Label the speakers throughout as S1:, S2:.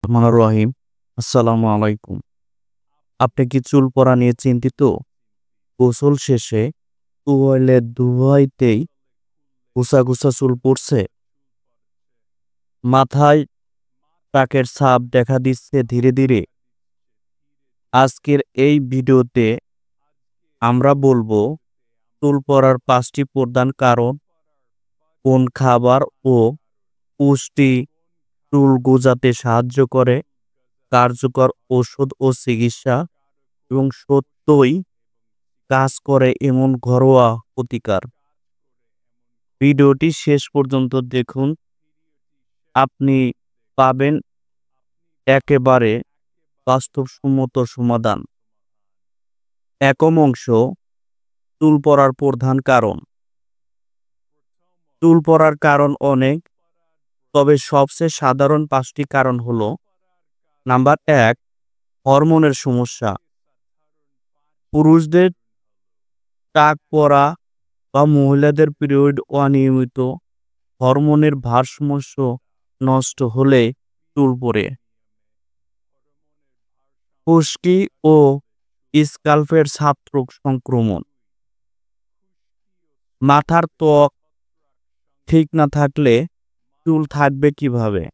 S1: রহমান রহিম। আসসালামু আলাইকুম। আপনি কি চুল পড়া নিয়ে চিন্তিত? গোসল শেষে টিউবওয়েলের দুহাইতেই গুছা গুছা চুল পড়ছে, মাথায় টাকের ছাপ দেখা দিচ্ছে ধীরে ধীরে। আজকের এই ভিডিওতে আমরা বলবো চুল পড়ার 5টি প্রধান কারণ, কোন খাবার ও পুষ্টি চুল গজাতে সাহায্য করে, কার্যকর ওষুধ ও চিকিৎসা এবং সত্যই কাজ করে এমন ঘরোয়া প্রতিকার। ভিডিওটি শেষ পর্যন্ত দেখুন, আপনি পাবেন একেবারে বাস্তবসম্মত সমাধান। একম অংশ, চুল পড়ার প্রধান কারণ। চুল পড়ার কারণ অনেক, তবে সবচেয়ে সাধারণ 5টি কারণ হলো: নাম্বার 1, হরমোনের সমস্যা। পুরুষদের টাক পড়া বা মহিলাদের পিরিয়ড অনিয়মিত, হরমোনের ভারসাম্য নষ্ট হলে চুল পড়ে। খুশকি ও স্ক্যাল্পের ছাত্রক সংক্রমণ। মাথার ত্বক ঠিক না থাকলে চুল থাকবে কিভাবে?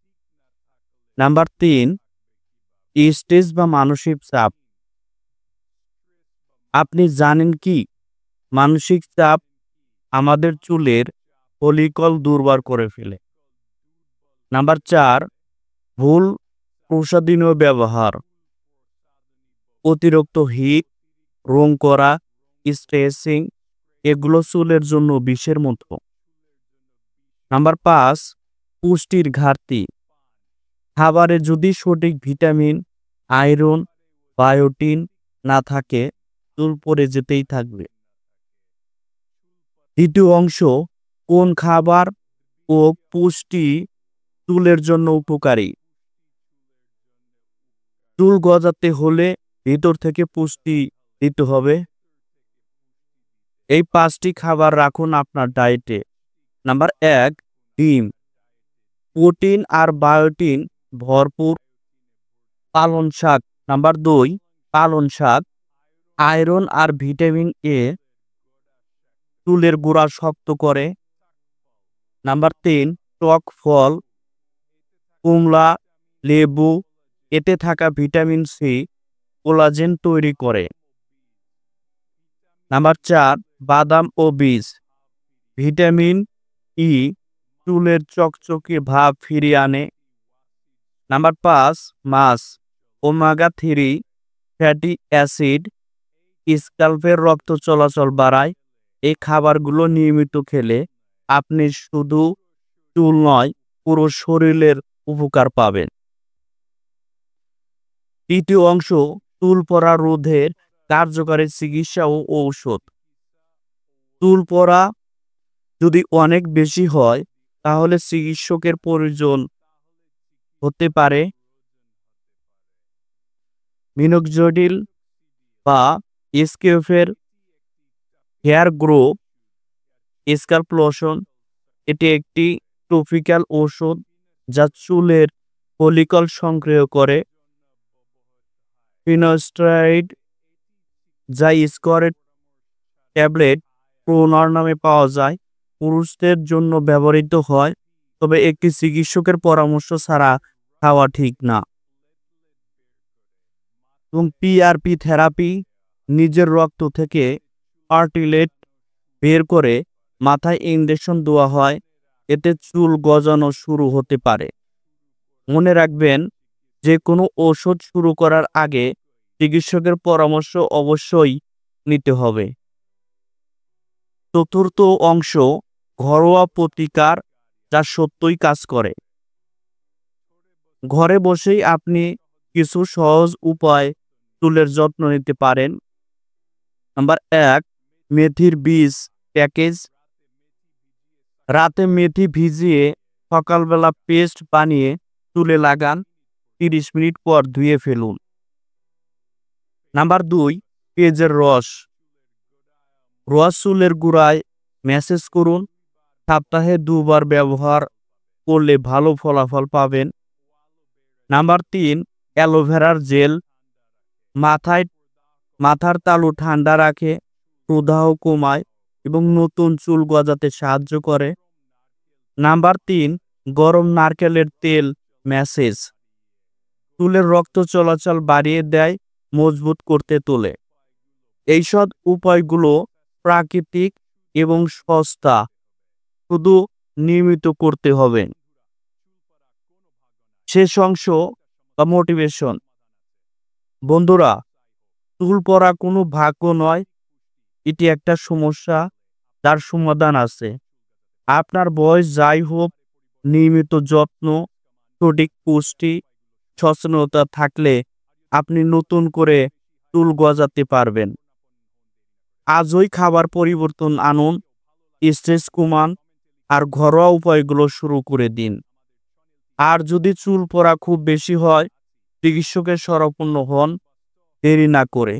S1: নাম্বার 3, স্ট্রেস বা মানসিক চাপ। আপনি জানেন কি মানসিক চাপ আমাদের চুলের ফলিকল দুর্বল করে ফেলে? নাম্বার 4, ভুল প্রসাধনীয় ব্যবহার। অতিরিক্ত হিট, রং করা, স্ট্রেচিং এগুলো চুলের জন্য বিষের মতো। নাম্বার 5, পুষ্টির ঘাটতি। খাবারে যদি সঠিক ভিটামিন, আয়রন, বায়োটিন না থাকে চুল পড়ে যেতেই থাকবে। দ্বিতীয় অংশ, কোন খাবার ও পুষ্টি চুলের জন্য উপকারী? চুল গজাতে হলে ভিতর থেকে পুষ্টি দিতে হবে। এই 5টি খাবার রাখুন আপনার ডায়েটে। নাম্বার 1, ডিম। প্রোটিন আর বায়োটিন ভরপুর পালন শাক। নাম্বার 2, পালন শাক। আয়রন আর ভিটামিন এ চুলের গোড়া শক্ত করে। নাম্বার 3, টক ফল, কমলা, লেবু, এতে থাকা ভিটামিন সি কোলাজেন তৈরি করে। নাম্বার 4, বাদাম ও বীজ। ভিটামিন ই চুলের চকচকে ভাব ফিরিয়ে আনে। নাম্বার 5, মাছ। ওমেগা 3 ফ্যাটি অ্যাসিড স্ক্যাল্পের রক্ত চলাচল বাড়ায়। এই খাবারগুলো নিয়মিত খেলে আপনি শুধু চুল নয়, পুরো শরীরের উপকার পাবেন। তৃতীয় অংশ, চুল পড়া রোধের কার্যকরী চিকিৎসা ও ঔষধ। চুল পড়া যদি অনেক বেশি হয় তাহলে চিকিৎসকের প্রয়োজন হতে পারে। মিনোক্সিডিল বা এসকেফের হেয়ার গ্রো স্ক্যাল্প লোশন, এটি একটি টপিক্যাল ঔষধ যা চুলের ফলিকল সক্রিয় করে। ফিনাস্টেরয়েড, যা স্কোয়ারেড ট্যাবলেট প্রোনার নামে পাওয়া যায়, পুরুষদের জন্য ব্যবহৃত হয়, তবে একটি চিকিৎসকের পরামর্শ ছাড়া খাওয়া ঠিক না। এবং পিআরপি থেরাপি, নিজের রক্ত থেকে পার্টিলেট বের করে মাথায় ইনজেকশন দেওয়া হয়, এতে চুল গজানো শুরু হতে পারে। মনে রাখবেন, যে কোনো ওষুধ শুরু করার আগে চিকিৎসকের পরামর্শ অবশ্যই নিতে হবে। চতুর্থ অংশ, ঘরোয়া প্রতিকার যা সত্যই কাজ করে। ঘরে বসেই আপনি কিছু সহজ উপায় চুলের যত্ন নিতে পারেন। নাম্বার 1, মেথির বীজ প্যাকেজ। রাতে মেথি ভিজিয়ে সকালবেলা পেস্ট বানিয়ে চুলে লাগান, 30 মিনিট পর ধুয়ে ফেলুন। নাম্বার 2, পেঁয়াজের রস। চুলের গোড়ায় ম্যাসেজ করুন, সপ্তাহে 2 বার ব্যবহার করলে ভালো ফলাফল পাবেন। নাম্বার ৩ অ্যালোভেরার জেল মাথার তালু ঠান্ডা রাখে, প্রদাহ কমায় এবং নতুন চুল গজাতে সাহায্য করে। নাম্বার ৩ গরম নারকেলের তেল ম্যাসেজ চুলের রক্ত চলাচল বাড়িয়ে দেয়, মজবুত করতে তোলে। এইসব উপায়গুলো প্রাকৃতিক এবং সস্তা, শুধু নিয়মিত করতে হবে। শেষ অংশ বা মোটিভেশন। বন্ধুরা, চুল পড়া কোনো ভাগ্য নয়, এটি একটা সমস্যা, তার সমাধান আছে। আপনার বয়স যাই হোক, নিয়মিত যত্ন, সঠিক পুষ্টি, সচেতনতা থাকলে আপনি নতুন করে চুল গজাতে পারবেন। আজই খাবার পরিবর্তন আনুন, স্ট্রেস কমান আর ঘরোয়া উপায়গুলো শুরু করে দিন। আর যদি চুল পড়া খুব বেশি হয়, চিকিৎসকের শরণাপন্ন হন দেরি না করে।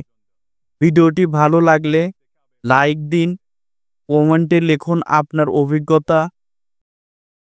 S1: ভিডিওটি ভালো লাগলে লাইক দিন, কমেন্টে লিখুন আপনার অভিজ্ঞতা।